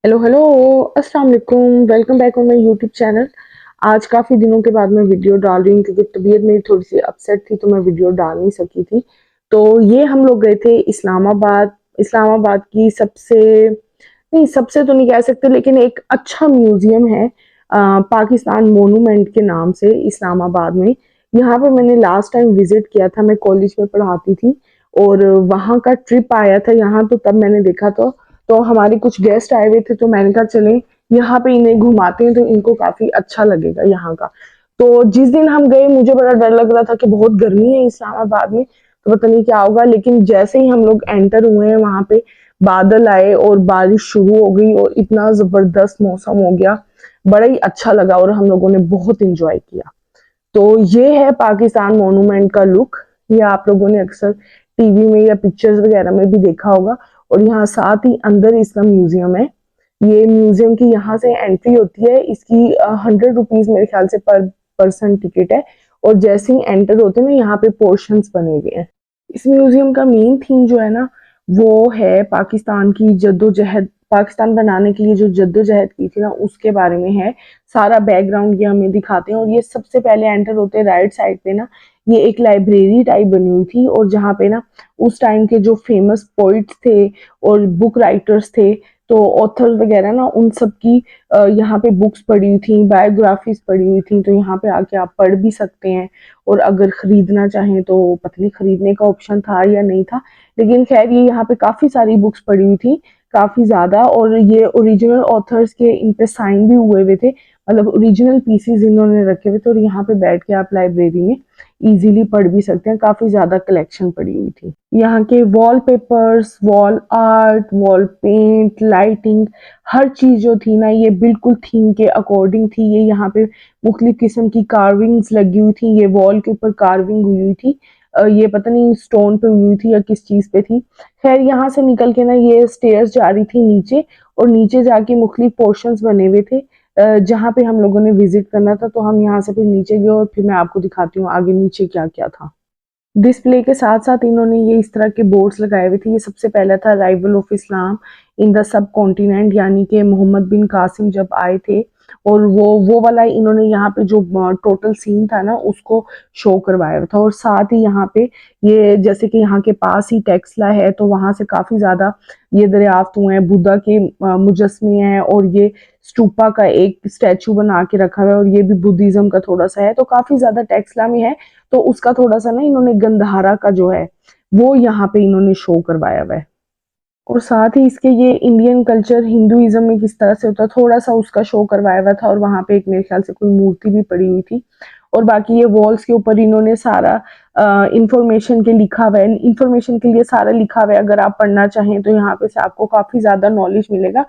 Hello hello. अस्सलाम वालेकुम। Welcome back on my YouTube channel. आज काफ़ी दिनों के बाद मैं वीडियो डाल रही हूँ क्योंकि तबीयत मेरी थोड़ी सी अपसेट थी तो मैं वीडियो डाल नहीं सकी थी। तो ये हम लोग गए थे इस्लामाबाद। इस्लामाबाद की सबसे नहीं, सबसे तो नहीं कह सकते लेकिन एक अच्छा म्यूजियम है पाकिस्तान मोनूमेंट के नाम से इस्लामाबाद में। यहाँ पे मैंने लास्ट टाइम विजिट किया था, मैं कॉलेज में पढ़ाती थी और वहाँ का ट्रिप आया था यहाँ, तो तब मैंने देखा तो हमारे कुछ गेस्ट आए हुए थे तो मैंने कहा चले यहाँ पे इन्हें घुमाते हैं तो इनको काफी अच्छा लगेगा यहाँ का। तो जिस दिन हम गए मुझे बड़ा डर लग रहा था कि बहुत गर्मी है इस्लामाबाद में, तो पता नहीं क्या होगा, लेकिन जैसे ही हम लोग एंटर हुए हैं वहां पे बादल आए और बारिश शुरू हो गई और इतना जबरदस्त मौसम हो गया। बड़ा ही अच्छा लगा और हम लोगों ने बहुत इंजॉय किया। तो ये है पाकिस्तान मोनूमेंट का लुक। ये आप लोगों ने अक्सर टीवी में या पिक्चर्स वगैरह में भी देखा होगा। और यहाँ साथ ही अंदर इसका म्यूजियम है। ये म्यूजियम की यहाँ से एंट्री होती है, इसकी 100 रुपीज मेरे ख्याल से पर पर्सन टिकट है। और जैसे ही एंटर होते हैं ना, यहाँ पे पोर्शंस बने हुए हैं। इस म्यूजियम का मेन थीम जो है ना, वो है पाकिस्तान की जद्दोजहद। पाकिस्तान बनाने के लिए जो जद्दोजहद की थी ना, उसके बारे में है। सारा बैकग्राउंड ये हमें दिखाते हैं। और ये सबसे पहले एंटर होते हैं राइट साइड पे ना, ये एक लाइब्रेरी टाइप बनी हुई थी और जहाँ पे ना उस टाइम के जो फेमस पोइट्स थे और बुक राइटर्स थे, तो ऑथर वगैरह ना, उन सब की यहाँ पे बुक्स पड़ी हुई थी, बायोग्राफीज पड़ी हुई थी। तो यहाँ पे आके आप पढ़ भी सकते हैं। और अगर खरीदना चाहें तो पता नहीं खरीदने का ऑप्शन था या नहीं था, लेकिन खैर ये यहाँ पे काफी सारी बुक्स पड़ी हुई थी, काफी ज्यादा। और ये ओरिजिनल ऑथर्स के इन पे साइन भी हुए हुए थे, मतलब ओरिजिनल पीसीज इन्होंने रखे हुए थे। और यहाँ पे बैठ के आप लाइब्रेरी में इजीली पढ़ भी सकते हैं, काफी ज्यादा कलेक्शन पड़ी हुई थी। यहाँ के wall papers, wall art, wall paint, lighting, हर चीज जो थी ना, ये बिल्कुल थीम के अकॉर्डिंग थी। ये यहाँ पे मुख्तलिफ किस्म की कार्विंग्स लगी हुई थी, ये वॉल के ऊपर कार्विंग हुई हुई थी। ये पता नहीं स्टोन पे हुई थी या किस चीज पे थी। खैर यहाँ से निकल के ना ये स्टेयर्स जा रही थी नीचे, और नीचे जाके मुख्तलिफ पोर्शंस बने हुए थे जहाँ पे हम लोगों ने विजिट करना था। तो हम यहाँ से फिर नीचे गए और फिर मैं आपको दिखाती हूँ आगे नीचे क्या क्या था। डिस्प्ले के साथ साथ इन्होंने ये इस तरह के बोर्ड्स लगाए हुए थे। ये सबसे पहला था arrival of Islam in the sub continent, यानी कि मोहम्मद बिन कासिम जब आए थे। और वो वाला इन्होंने यहाँ पे जो टोटल सीन था ना, उसको शो करवाया हुआ था। और साथ ही यहाँ पे ये जैसे कि यहाँ के पास ही टेक्सला है, तो वहां से काफी ज्यादा ये दरियाफ्त हुए हैं, बुद्धा के मुजस्मे हैं। और ये स्टूपा का एक स्टैचू बना के रखा हुआ है और ये भी बुद्धिज्म का थोड़ा सा है, तो काफी ज्यादा टेक्सला में है। तो उसका थोड़ा सा ना इन्होंने गंधारा का जो है वो यहाँ पे इन्होंने शो करवाया हुआ है। और साथ ही इसके ये इंडियन कल्चर हिंदुइज्म में किस तरह से होता है, थोड़ा सा उसका शो करवाया हुआ था। और वहां पे एक मेरे ख्याल से कोई मूर्ति भी पड़ी हुई थी। और बाकी ये वॉल्स के ऊपर इन्होंने सारा इंफॉर्मेशन के लिखा हुआ है, इंफॉर्मेशन के लिए सारा लिखा हुआ है। अगर आप पढ़ना चाहें तो यहाँ पे से आपको काफी ज्यादा नॉलेज मिलेगा।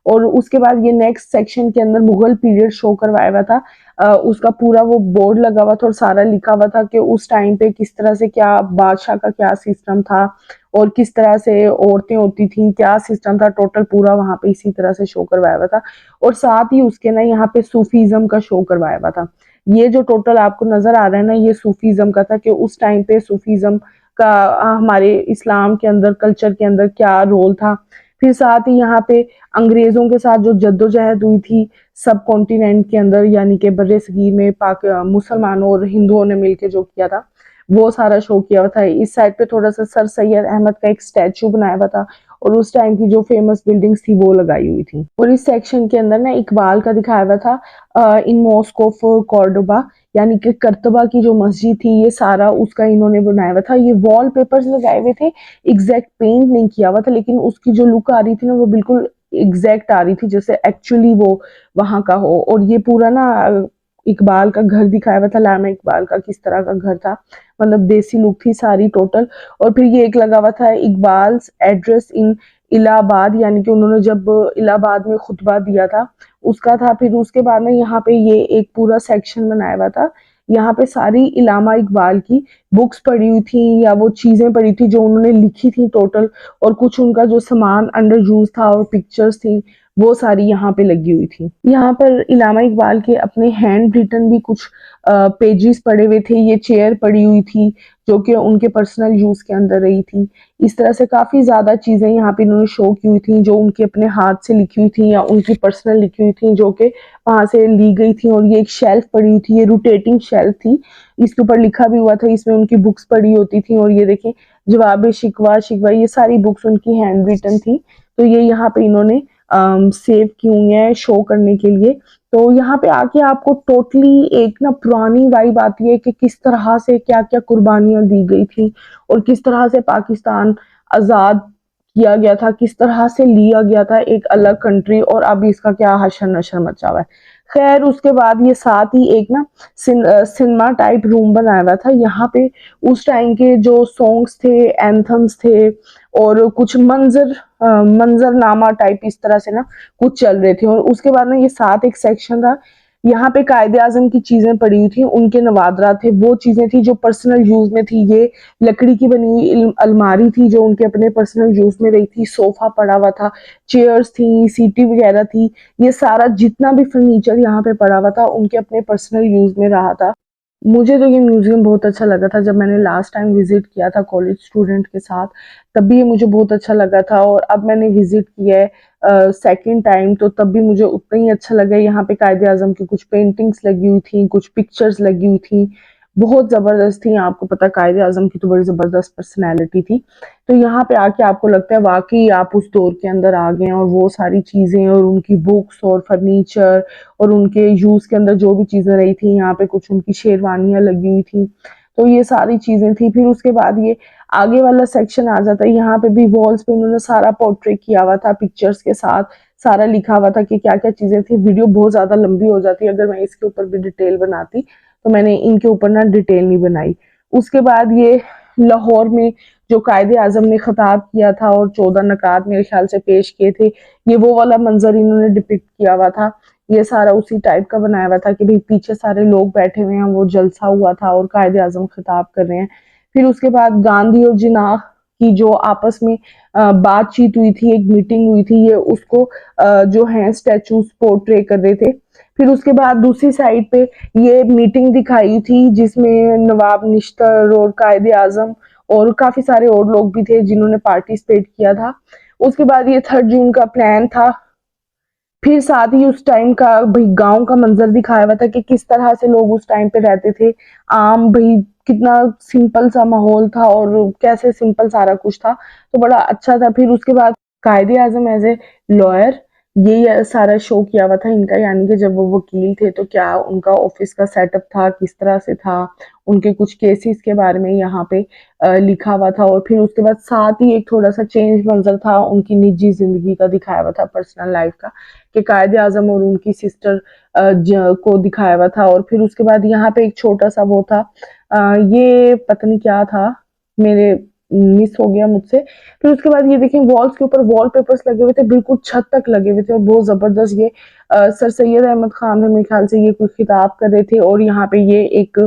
और उसके बाद ये नेक्स्ट सेक्शन के अंदर मुगल पीरियड शो करवाया हुआ था। उसका पूरा वो बोर्ड लगा हुआ था और सारा लिखा हुआ था कि उस टाइम पे किस तरह से क्या बादशाह का क्या सिस्टम था और किस तरह से औरतें होती थी, क्या सिस्टम था, टोटल पूरा वहां पे इसी तरह से शो करवाया हुआ था। और साथ ही उसके ना यहाँ पे सूफीज्म का शो करवाया हुआ था। ये जो टोटल आपको नजर आ रहा है ना, ये सूफीज्म का था कि उस टाइम पे सूफीज्म का हमारे इस्लाम के अंदर, कल्चर के अंदर क्या रोल था। फिर साथ ही यहाँ पे अंग्रेजों के साथ जो जद्दोजहद हुई थी सब कॉन्टिनेंट के अंदर, यानी कि बर्रे सगीर में पाक मुसलमानों और हिंदुओं ने मिलकर जो किया था, वो सारा शो किया हुआ था। इस साइड पे थोड़ा सा सर सैयद अहमद का एक स्टैचू बनाया हुआ था और उस टाइम की जो फेमस बिल्डिंग्स थी वो लगाई हुई थी। और इस सेक्शन के अंदर ना इकबाल का दिखाया हुआ था इन मॉस्क ऑफ कॉर्डोबा, यानी कि करतबा की जो मस्जिद थी, ये सारा उसका इन्होंने बनाया हुआ था। ये वॉल पेपर्स लगाए हुए थे, एग्जैक्ट पेंट नहीं किया हुआ था, लेकिन उसकी जो लुक आ रही थी ना, वो बिल्कुल एग्जैक्ट आ रही थी जैसे एक्चुअली वो वहां का हो। और ये पूरा ना इकबाल का घर दिखाया हुआ था, लामा इकबाल का किस तरह का घर था, मतलब देसी लुक थी सारी टोटल। और फिर ये एक लगा हुआ था इकबाल एड्रेस इन इलाहाबाद, यानी कि उन्होंने जब इलाहाबाद में खुतबा दिया था उसका था। फिर उसके बाद में यहाँ पे ये एक पूरा सेक्शन बनाया हुआ था। यहाँ पे सारी इलामा इकबाल की बुक्स पड़ी हुई थी या वो चीजें पड़ी थी जो उन्होंने लिखी थी टोटल। और कुछ उनका जो सामान अंडर यूज था और पिक्चर्स थी वो सारी यहाँ पे लगी हुई थी। यहाँ पर इलामा इकबाल के अपने हैंड रिटन भी कुछ पेजेस पड़े हुए थे। ये चेयर पड़ी हुई थी जो कि उनके पर्सनल यूज के अंदर रही थी। इस तरह से काफी ज्यादा चीजें यहाँ पे इन्होंने शो की हुई थी जो उनके अपने हाथ से लिखी हुई थी या उनकी पर्सनल लिखी हुई थी जो कि वहां से ली गई थी। और ये एक शेल्फ पड़ी हुई थी, ये रोटेटिंग शेल्फ थी, इसके ऊपर लिखा भी हुआ था, इसमें उनकी बुक्स पड़ी होती थी। और ये देखें, जवाब शिकवा शिकवा, ये सारी बुक्स उनकी हैंड रिटन थी। तो ये यहाँ पे इन्होंने सेव की हुई है शो करने के लिए। तो यहाँ पे आके आपको टोटली एक ना पुरानी वाइब आती है कि किस तरह से क्या क्या कुर्बानियां दी गई थी और किस तरह से पाकिस्तान आजाद किया गया था, किस तरह से लिया गया था एक अलग कंट्री, और अब इसका क्या हशर नशर मचा हुआ है। खैर उसके बाद ये साथ ही एक ना सिनेमा टाइप रूम बनाया हुआ था। यहाँ पे उस टाइम के जो सॉन्ग्स थे, एंथम्स थे और कुछ मंजरनामा टाइप इस तरह से ना कुछ चल रहे थे। और उसके बाद ना ये साथ एक सेक्शन था, यहाँ पे कायदे आजम की चीजें पड़ी हुई थी, उनके नवादरा थे, वो चीजें थी जो पर्सनल यूज में थी। ये लकड़ी की बनी हुई अलमारी थी जो उनके अपने पर्सनल यूज में रही थी, सोफा पड़ा हुआ था, चेयर्स थी, सीटी वगैरह थी। ये सारा जितना भी फर्नीचर यहाँ पे पड़ा हुआ था उनके अपने पर्सनल यूज में रहा था। मुझे तो ये म्यूजियम बहुत अच्छा लगा था। जब मैंने लास्ट टाइम विजिट किया था कॉलेज स्टूडेंट के साथ, तब भी ये मुझे बहुत अच्छा लगा था। और अब मैंने विजिट किया है सेकेंड टाइम, तो तब भी मुझे उतना ही अच्छा लगा। यहाँ पे कायदे आजम की कुछ पेंटिंग्स लगी हुई थी, कुछ पिक्चर्स लगी हुई थी, बहुत जबरदस्त थी। आपको पता कायदे आजम की तो बड़ी जबरदस्त पर्सनैलिटी थी। तो यहाँ पे आके आपको लगता है वाकई आप उस दौर के अंदर आ गए हैं, और वो सारी चीजें और उनकी बुक्स और फर्नीचर और उनके यूज के अंदर जो भी चीजें रही थी, यहाँ पे कुछ उनकी शेरवानियां लगी हुई थी। तो ये सारी चीजें थी। फिर उसके बाद ये आगे वाला सेक्शन आ जाता है। यहाँ पे भी वॉल्स पे उन्होंने सारा पोर्ट्रेट किया हुआ था पिक्चर्स के साथ, सारा लिखा हुआ था कि क्या क्या चीजें थी। वीडियो बहुत ज्यादा लंबी हो जाती अगर मैं इसके ऊपर भी डिटेल बनाती, तो मैंने इनके ऊपर ना डिटेल नहीं बनाई। उसके बाद ये लाहौर में जो कायदे आजम ने खिताब किया था और 14 नकात मेरे ख्याल से पेश किए थे, ये वो वाला मंजर इन्होंने डिपिक्ट किया हुआ था। ये सारा उसी टाइप का बनाया हुआ था कि भाई पीछे सारे लोग बैठे हुए हैं, वो जलसा हुआ था और कायदे आजम खिताब कर रहे हैं। फिर उसके बाद गांधी और जिन्ना की जो आपस में बातचीत हुई थी, एक मीटिंग हुई थी, ये उसको जो है स्टैचूज पोर्ट्रे कर रहे थे। फिर उसके बाद दूसरी साइड पे ये मीटिंग दिखाई थी जिसमें नवाब निश्तर और कायदे आजम और काफी सारे और लोग भी थे जिन्होंने पार्टिसिपेट किया था। उसके बाद ये 3 जून का प्लान था। फिर साथ ही उस टाइम का भाई गांव का मंजर दिखाया हुआ था कि किस तरह से लोग उस टाइम पे रहते थे। आम भाई कितना सिंपल सा माहौल था और कैसे सिंपल सारा कुछ था, तो बड़ा अच्छा था। फिर उसके बाद कायदे आजम एज ए लॉयर, ये सारा शो किया हुआ था इनका, यानी कि जब वो वकील थे तो क्या उनका ऑफिस का सेटअप था, किस तरह से था, उनके कुछ केसेस के बारे में यहाँ पे लिखा हुआ था। और फिर उसके बाद साथ ही एक थोड़ा सा चेंज मंजर था, उनकी निजी जिंदगी का दिखाया हुआ था, पर्सनल लाइफ का, कि कायदे आजम और उनकी सिस्टर को दिखाया हुआ था। और फिर उसके बाद यहाँ पे एक छोटा सा वो था, ये पता नहीं क्या था, मेरे मिस हो गया मुझसे। फिर उसके बाद ये देखें वॉल्स के ऊपर वॉलपेपर्स लगे हुए थे, बिल्कुल छत तक लगे हुए थे और बहुत जबरदस्त। ये सर सैयद अहमद खान मेरे ख्याल से ये कुछ खिताब कर रहे थे। और यहाँ पे ये एक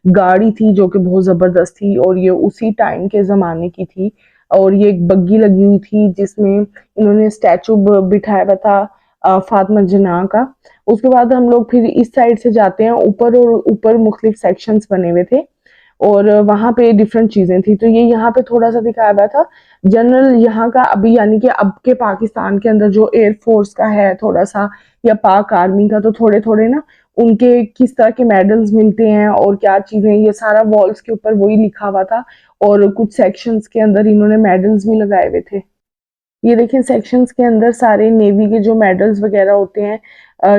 गाड़ी थी जो कि बहुत जबरदस्त थी और ये उसी टाइम के जमाने की थी। और ये एक बग्गी लगी हुई थी जिसमें इन्होंने स्टैचू बिठाया हुआ था फातिमा जिन्ना का। उसके बाद हम लोग फिर इस साइड से जाते हैं ऊपर, और ऊपर मुख्तलिफ सेक्शंस बने हुए थे और वहां पे डिफरेंट चीजें थी। तो ये यहाँ पे थोड़ा सा दिखाया हुआ था जनरल यहाँ का, अभी यानी कि अब के पाकिस्तान के अंदर जो एयरफोर्स का है थोड़ा सा, या पाक आर्मी का, तो थोड़े थोड़े ना उनके किस तरह के मेडल्स मिलते हैं और क्या चीजें, ये सारा वॉल्स के ऊपर वही लिखा हुआ था। और कुछ सेक्शंस के अंदर इन्होंने मेडल्स भी लगाए हुए थे। ये देखिए सेक्शंस के अंदर सारे नेवी के जो मेडल्स वगैरह होते हैं,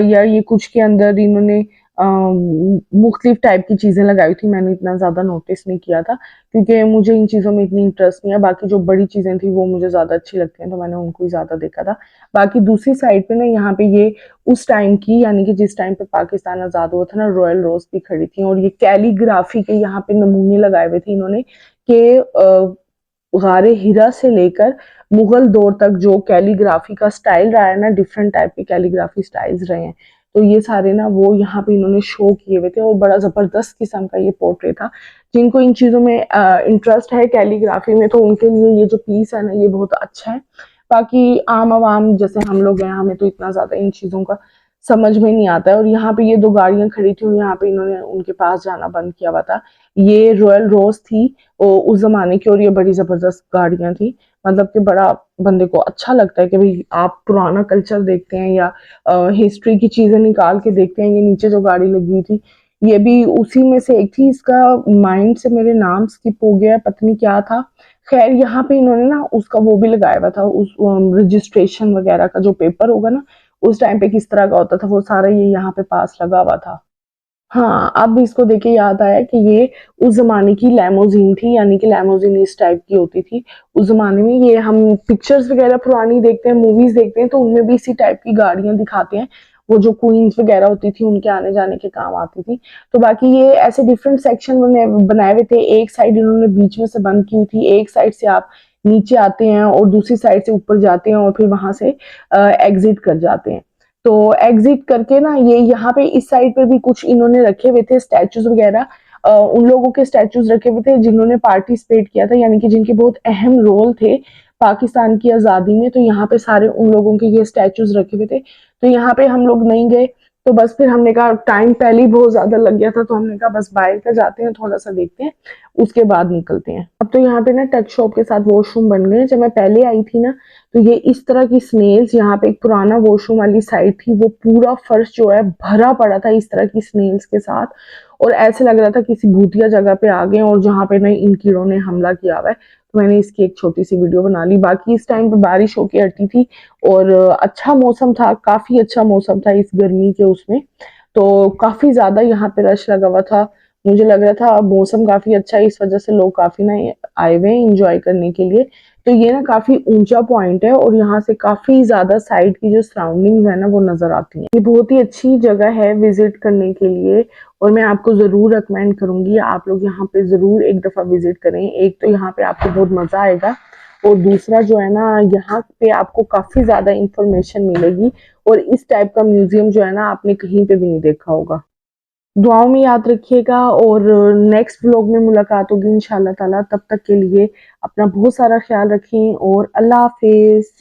या ये कुछ के अंदर इन्होंने मुख्तलिफ टाइप की चीजें लगाई थी। मैंने इतना ज्यादा नोटिस नहीं किया था क्योंकि मुझे इन चीजों में इतनी इंटरेस्ट नहीं है। बाकी जो बड़ी चीजें थी वो मुझे ज्यादा अच्छी लगती हैं, तो मैंने उनको ही ज्यादा देखा था। बाकी दूसरी साइड पे ना यहाँ पे ये उस टाइम की, यानी कि जिस टाइम पे पाकिस्तान आजाद हुआ था ना, रॉयल रोज भी खड़ी थी और ये कैलीग्राफी के यहाँ पे नमूने लगाए हुए थे इन्होंने कि गारे हिरा से लेकर मुगल दौर तक जो कैलीग्राफी का स्टाइल रहा है ना, डिफरेंट टाइप के कैलीग्राफी स्टाइल्स रहे हैं। तो ये सारे ना वो यहाँ पे इन्होंने शो किए हुए थे और बड़ा जबरदस्त किस्म का ये पोर्ट्रेट था। जिनको इन चीजों में इंटरेस्ट है कैलीग्राफी में, तो उनके लिए ये जो पीस है ना ये बहुत अच्छा है। बाकी आम आवाम जैसे हम लोग हैं, हमें तो इतना ज्यादा इन चीजों का समझ में नहीं आता है। और यहाँ पे ये दो गाड़ियां खड़ी थी और यहाँ पे इन्होंने उनके पास जाना बंद किया हुआ था। ये रॉयल रोज थी उस जमाने की, और ये बड़ी जबरदस्त गाड़ियां थी। मतलब कि बड़ा बंदे को अच्छा लगता है कि भाई आप पुराना कल्चर देखते हैं या हिस्ट्री की चीजें निकाल के देखते हैं। ये नीचे जो गाड़ी लगी हुई थी ये भी उसी में से एक थी। इसका माइंड से मेरे नाम स्किप हो गया, पता नहीं क्या था। खैर यहाँ पे इन्होंने ना उसका वो भी लगाया हुआ था, उस रजिस्ट्रेशन वगैरह का जो पेपर होगा ना उस टाइम पे किस तरह का होता था वो सारा ये यहाँ पे पास लगा हुआ था। हाँ, अब इसको देख के याद आया कि ये उस ज़माने की लैमोज़ीन थी, यानी कि लैमोज़ीन इस टाइप की होती थी। उस ज़माने में ये हम पिक्चर्स वगैरह पुरानी देखते हैं, मूवीज़ देखते हैं तो उनमें भी इसी टाइप की गाड़ियाँ दिखाते हैं। वो जो क्वीन्स वगैरह होती थी उनके आने-जाने के काम आती थी। तो बाकी ये ऐसे डिफरेंट सेक्शन बनाए हुए थे। एक साइड इन्होंने बीच में से बंद की हुई थी, एक साइड से आप नीचे आते हैं और दूसरी साइड से ऊपर जाते हैं और फिर वहाँ से एग्ज़िट कर जाते हैं। तो एग्जिट करके ना ये यहाँ पे इस साइड पे भी कुछ इन्होंने रखे हुए थे स्टैचूज वगैरह। उन लोगों के स्टैचूज रखे हुए थे जिन्होंने पार्टिसिपेट किया था, यानी कि जिनके बहुत अहम रोल थे पाकिस्तान की आज़ादी में। तो यहाँ पे सारे उन लोगों के ये स्टैचूज रखे हुए थे। तो यहाँ पे हम लोग नहीं गए। तो बस फिर हमने कहा टाइम पहले ही बहुत ज्यादा लग गया था, तो हमने कहा बस बाहर का जाते हैं, थोड़ा सा देखते हैं, उसके बाद निकलते हैं। अब तो यहाँ पे ना टच शॉप के साथ वॉशरूम बन गए। जब मैं पहले आई थी ना तो ये इस तरह की स्नेल्स, यहाँ पे एक पुराना वॉशरूम वाली साइड थी, वो पूरा फर्श जो है भरा पड़ा था इस तरह की स्नेल्स के साथ। और ऐसे लग रहा था किसी भूतिया जगह पे आ गए और जहाँ पे ना इन कीड़ों ने हमला किया हुआ है। तो मैंने इसकी एक छोटी सी वीडियो बना ली। बाकी इस टाइम पे बारिश होके हटी थी और अच्छा मौसम था, काफी अच्छा मौसम था इस गर्मी के उसमें। तो काफी ज्यादा यहाँ पे रश लगा हुआ था। मुझे लग रहा था मौसम काफी अच्छा है, इस वजह से लोग काफी ना आए हुए हैं इंजॉय करने के लिए। तो ये ना काफी ऊंचा पॉइंट है और यहाँ से काफी ज्यादा साइड की जो सराउंडिंग्स है ना वो नजर आती हैं। ये बहुत ही अच्छी जगह है विजिट करने के लिए और मैं आपको जरूर रिकमेंड करूंगी आप लोग यहाँ पे जरूर एक दफा विजिट करें। एक तो यहाँ पे आपको बहुत मजा आएगा और दूसरा जो है ना यहाँ पे आपको काफी ज्यादा इंफॉर्मेशन मिलेगी। और इस टाइप का म्यूजियम जो है ना आपने कहीं पे भी नहीं देखा होगा। दुआओं में याद रखिएगा और नेक्स्ट व्लॉग में मुलाकात होगी इंशाल्लाह ताला। तब तक के लिए अपना बहुत सारा ख्याल रखें और अल्लाह हाफिज।